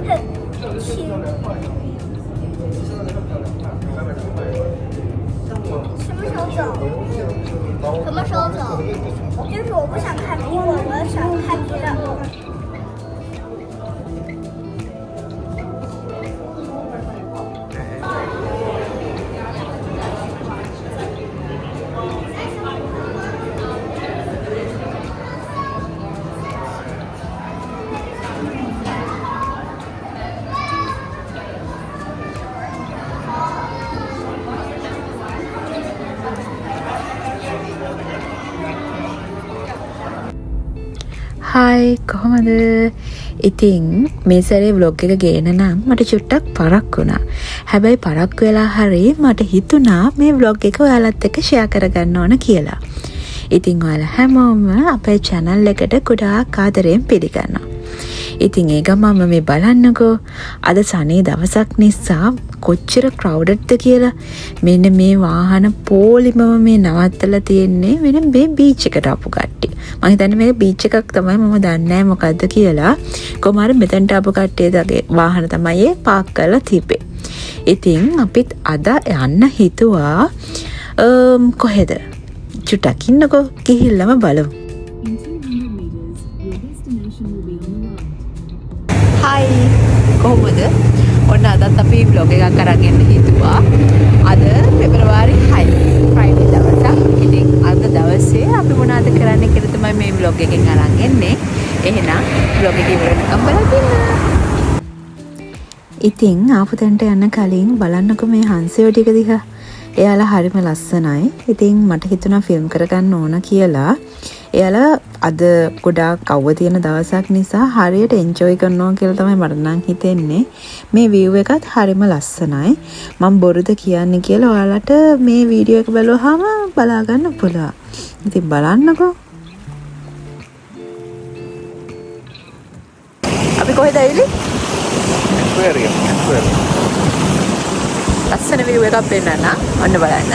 很轻。什么时候走？什么时候走？就是我不想看苹果，我想看别的。හායි කොහොමද? ඉතින් මේ සැරේ vlog එක ගේන නම් මට චුට්ටක් පරක්කු වුණා. හැබැයි පරක්කු වෙලා හරි මට හිතුණා මේ vlog එක ඔයාලත් එක්ක share කරගන්න ඕන කියලා. ඉතින් ඔයාලා හැමෝම අපේ channel එකට ගොඩාක් ආදරයෙන් පිළිගන්නවා. ඉතින් ඒ ගමම මේ බලන්නකෝ අද සනේ දවසක් නිසා කොච්චර crowdedද කියලා. මෙන්න මේ වාහන පොලිමම මේ නවත්තලා තියෙන්නේ වෙන මේ බීච් එකට ආපු කට්ටිය. මම හිතන්නේ මේක බීච් එකක් තමයි, මම දන්නේ නැහැ මොකද්ද කියලා. කොහොම හරි මෙතනට ආපු කට්ටියගේ වාහන තමයි ඒ පාක් කරලා තිබේ. ඉතින් අපිත් අද යන්න හිතුවා කොහෙද? චුට්ටක් ඉන්නකෝ ගිහිල්ලාම බලමු. හායි කොහොමද? ඔන්න අදත් අපි vlog එකක් අරන් එන්න හිතුවා. අද පෙබරවාරි 6 Friday දවසක්. ඉතින් අද දවසේ අපි මොනවද කරන්න කියලා තමයි මේ vlog එකෙන් අරන් එන්නේ. එහෙනම් vlog එක ඉවර වෙනකම් බලන්න. ඉතින් ආපු තැනට යන්න කලින් බලන්නකෝ මේ හංසයෝ ටික දිහා. එයාලා හරිම ලස්සනයි. ඉතින් මට හිතුණා ෆිල්ම් කරගන්න ඕන කියලා. එයාලා අද ගොඩාක් කව්ව තියෙන දවසක් නිසා හරියට එන්ජොයි කරනවා කියලා තමයි මට නම් හිතෙන්නේ. මේ view එකත් හරිම ලස්සනයි. මම බොරුද කියන්නේ කියලා ඔයාලට මේ වීඩියෝ එක බලුවාම බලා ගන්න පුළුවන්. ඉතින් බලන්නකෝ. අපි කොහෙද ඇවිල්ලි? aquarium. ලස්සන view එකක් පෙන්නන්න. ඔන්න බලන්න.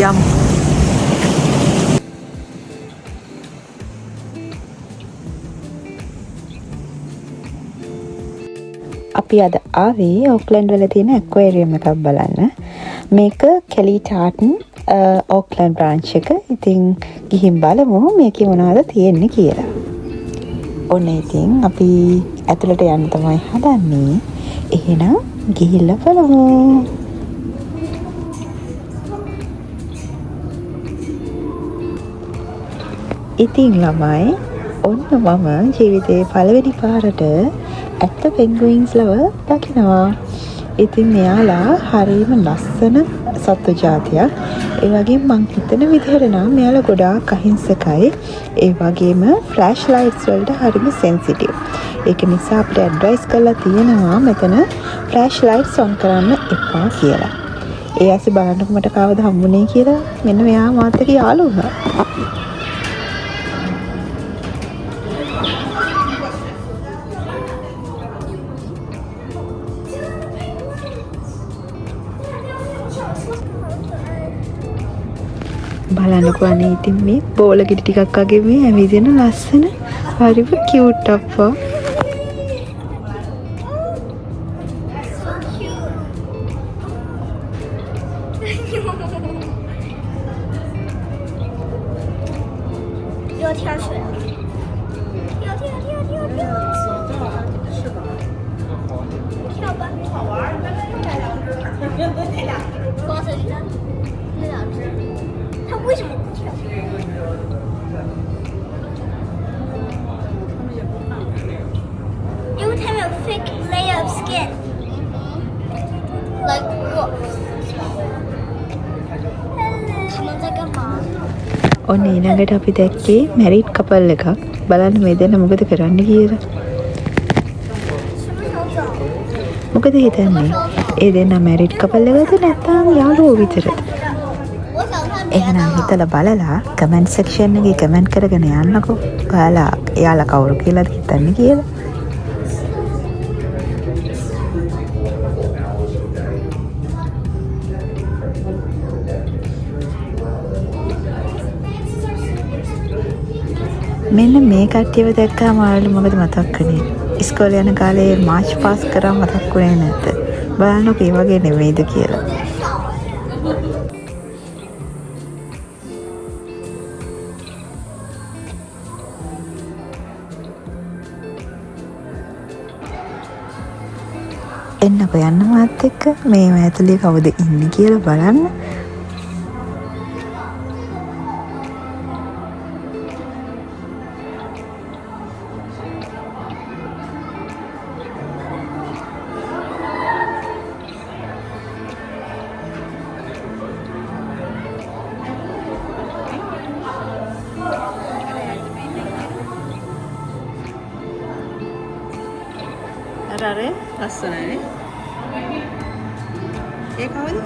යම් අපි අද ආවේ ඕක්ලන්ඩ් වල තියෙන ඇක්වේරියම් එකක් බලන්න. මේක කෙලි ටාටන් ඕක්ලන්ඩ් බ්‍රාන්ච් එක. ඉතින් ගිහින් බලමු මේකේ මොනවද තියෙන්නේ කියලා. ඔන්න ඉතින් අපි ඇතුළට යන්න තමයි හදන්නේ. එහෙනම් ගිහිල්ලා බලමු. ඉතින් ළමයි ඔන්න මම ජීවිතේ පළවෙනි පාරට ඇත්ත පෙන්ගුයින්ස් ලව දකිනවා. ඉතින් මෙයාලා හරිම ලස්සන සත්තු జాතියක්. ඒ වගේම මං හිතන විදිහට නම් මෙයාලා ගොඩාක් අහිංසකයි. ඒ වගේම ෆ්ලෑෂ් ලයිට්ස් වලට හරිම සෙන්සිටිව්. ඒක නිසා අපිට ඇඩ්වයිස් කරලා තියෙනවා මෙතන ෆ්ලෑෂ් ලයිට්ස් ඔන් කරන්න එපා කියලා. ඒ ඇස්සේ බලන්නකො මට කවද හම්බුනේ කියලා. මෙන්න මෙයා මාත් එක්ක යාළු වුණා. බලන්නකෝ අනේ ඉතින් මේ බෝල ගෙඩි ටිකක් වගේ මේ ඇවිදින ලස්සන හරිම cute අප්පා.因为它们有 thick layer of skin, like wolves. 他们在干嘛？ ඔන්න ඊළඟට අපි දැක්කේ මැරිඩ් කපල් එකක්. බලන්න මේ දෙන්න මොකද කරන්න කියලා. 什么时候走？ මොකද හිතන්නේ? ඒ දෙන්න මැරිඩ් කපල් එකද නැත්නම් යාළුවෝ විතරද? 我想看别 එහෙනම් 的。 හිතලා බලලා කමෙන්ට් සෙක්ෂන් එකේ කමෙන්ට් කරගෙන යන්නකෝ. ඔයාලා එයාලා කවුරු කියලාද හිතන්නේ කියලා. මෙන්න මේ කට්ටියව දැක්කම ඔයාලට මොකද මතක් වෙන්නේ? ඉස්කෝලේ යන කාලේ මාච් පාස් කරා මතක් වුණේ නැද්ද? බලන්නකෝ ඒ වගේ නෙවෙයිද කියලා. එන්නකෝ යන්න මාත් එක්ක මේ ඇතුලේ කවුද ඉන්නේ කියලා බලන්න. අර ලස්සනයි. ඒ කවුද?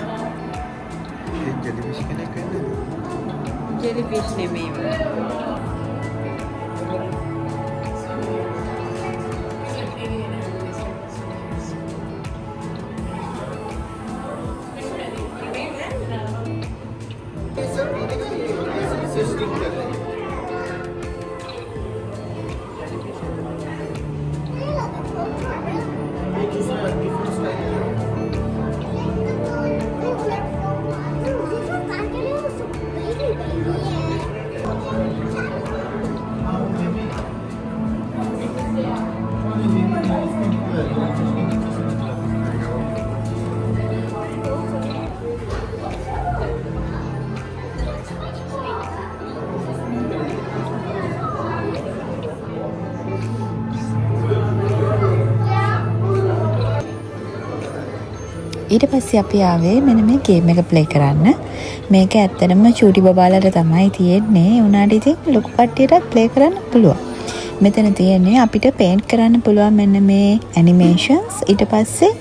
ඒ ජෙලිෆිෂ් කෙනෙක් වෙන්නේ. ජෙලිෆිෂ් නෙමෙයි. ඊට පස්සේ අපි ආවේ මෙන්න මේ ගේම් එක ප්ලේ කරන්න. මේක ඇත්තටම චූටි බබාලට තමයි තියෙන්නේ. උනාට ඉතින් ලොකු කට්ටියටත් ප්ලේ කරන්න පුළුවන්. මෙතන තියෙන්නේ අපිට පේන්ට් කරන්න පුළුවන් මෙන්න මේ ඇනිමේෂන්ස්. ඊට පස්සේ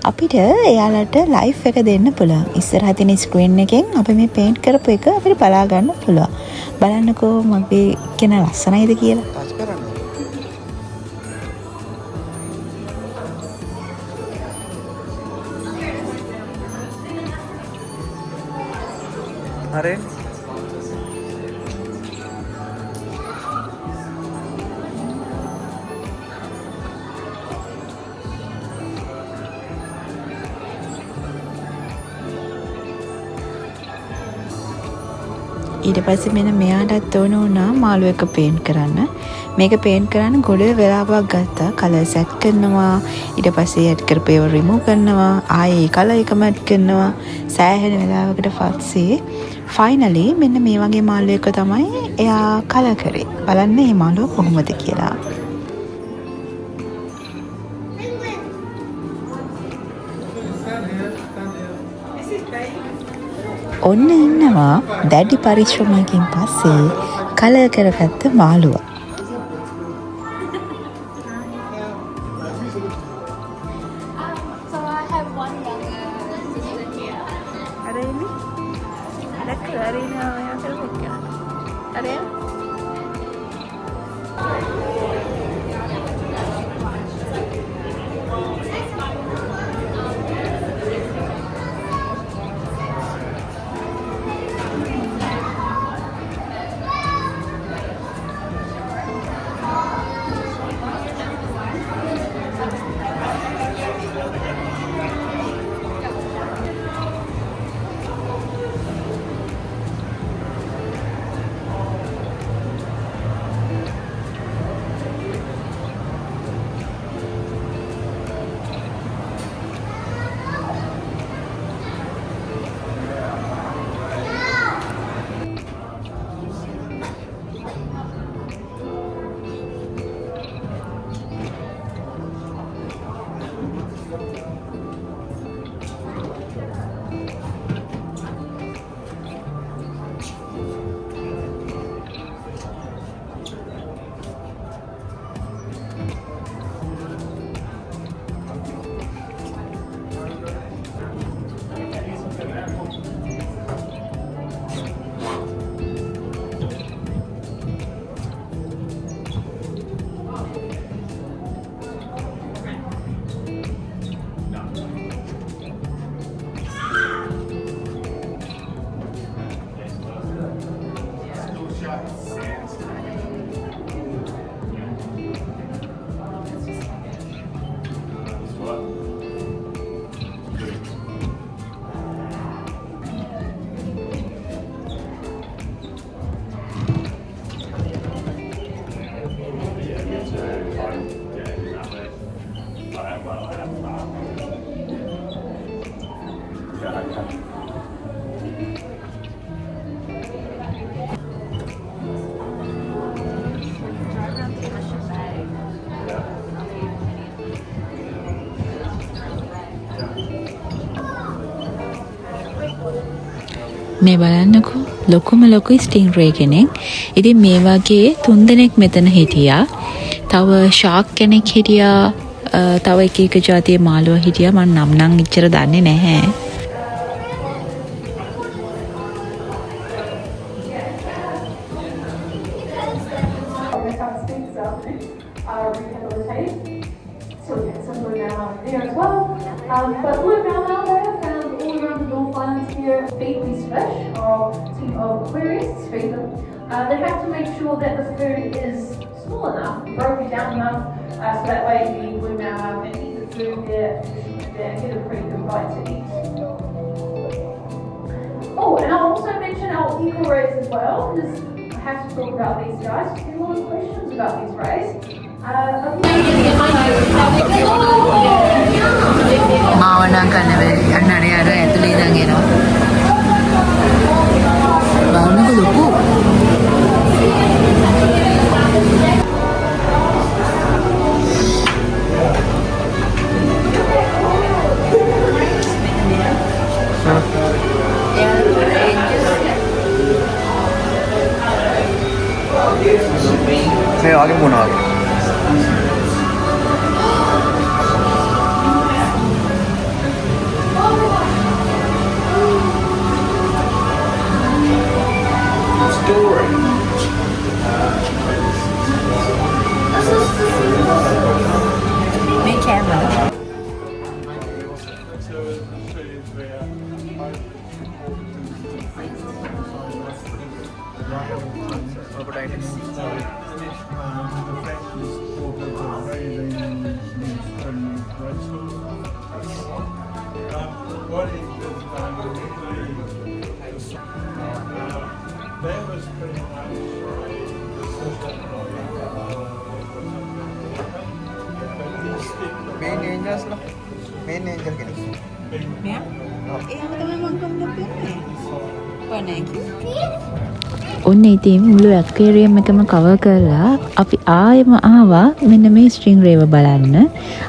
අපිට එයාලට ලයිව් එක දෙන්න පුළුවන්. ඉස්සරහ තියෙන ස්ක්‍රීන් එකෙන් අපි මේ පේන්ට් කරපු එක අපිට බලා ගන්න පුළුවන්. බලන්නකෝ මගේ කෙනා ලස්සනයිද කියලා. ටච් කරන්න. අරෙන් ඊට පස්සේ මෙන්න මෙයාටත් ඕන වුණා මාළු එක පේන්ට් කරන්න. මේක පේන්ට් කරන්න ගොඩ වෙලාවක් ගත්තා. කලර්ස් ඇඩ් කරනවා, ඊට පස්සේ ඇඩ් කරපු ඒවා රිමූව් කරනවා, ආයේ කලර් එකම ඇඩ් කරනවා. සෑහෙන වෙලාවකට පස්සේ ෆයිනලි මෙන්න මේ වගේ මාළු එක තමයි එයා කලර් කරේ. බලන්න මේ මාළුව කොහොමද කියලා. ඔන්න ඉන්නවා දැඩි පරිශ්‍රමයකින් පස්සේ කලර් කරගත්ත මාළුව. මේ බලන්නකෝ ලොකුම ලොකු ස්ටින්ග්රේ කෙනෙක්. ඉතින් මේ වගේ 3 දෙනෙක් මෙතන හිටියා. තව ෂාක් කෙනෙක් හිටියා. තව එක එක જાතියේ මාළුවා හිටියා. මම නම් ඉච්චර දන්නේ නැහැ. But blue mallow they are found all around the North Island here. Feed these fish, or team of aquarists feed them. They have to make sure that the food is small enough, broken down enough, so that way the blue mallow can eat the food there and get a pretty good bite to eat. Oh, and I'll also mention our eco rays as well, because I have to talk about these guys. There's a lot of questions about these rays. මාවනා කරන වෙලේ අන්න අර ඇතුලේ ඉඳන් එනවා. බලන්නකො ලොකු. මේ වගේ මොනවද? මේ camera. Main angels lah. Main angel kenek. මෙයා? එහෙම තමයි මම කොහොමද කියන්නේ? ඔන්න ඉතින් මුළු ඇක්වේරියම් එකම කවර් කරලා අපි ආයෙම ආවා මෙන්න මේ ස්ටින්ග්රේව බලන්න.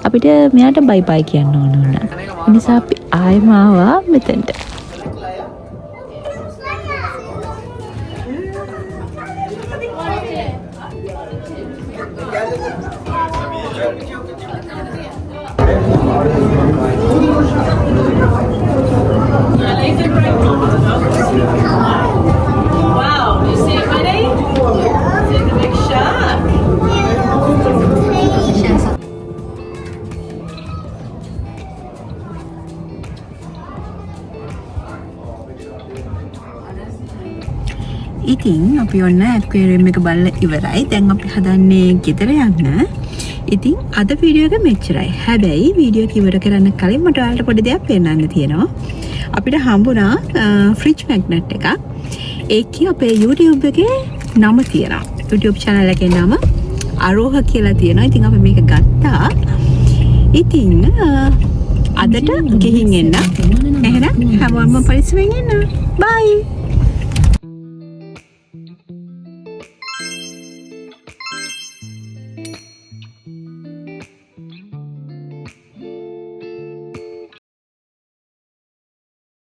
අපිට මෙයාට බයි බයි කියන්න ඕන වුණා. ඒ නිසා අපි ආයෙම ආවා මෙතනට. Wow, you see it, buddy? It's a big shark. ඉතින් අපි ඔන්න ඇක්වේරියම් එක බලලා ඉවරයි. දැන් අපි හදන්නේ ගෙදර යන්න. ඉතින් අද වීඩියෝ එක මෙච්චරයි. හැබැයි වීඩියෝ එක ඉවර කරන්න කලින් මට ඔයාලට පොඩි දෙයක් පෙන්නන්න තියෙනවා. අපිට හම්බුණා ෆ්‍රිජ් මැග්නට් එකක්. ඒකේ අපේ YouTube එකේ නම තියෙනවා. YouTube channel එකේ නම අරෝහ කියලා තියෙනවා. ඉතින් අපි මේක ගත්තා. ඉතින් අදට ගිහින් එන්න. එහෙනම් හැමෝම පරිස්සමෙන් ඉන්න. බයි.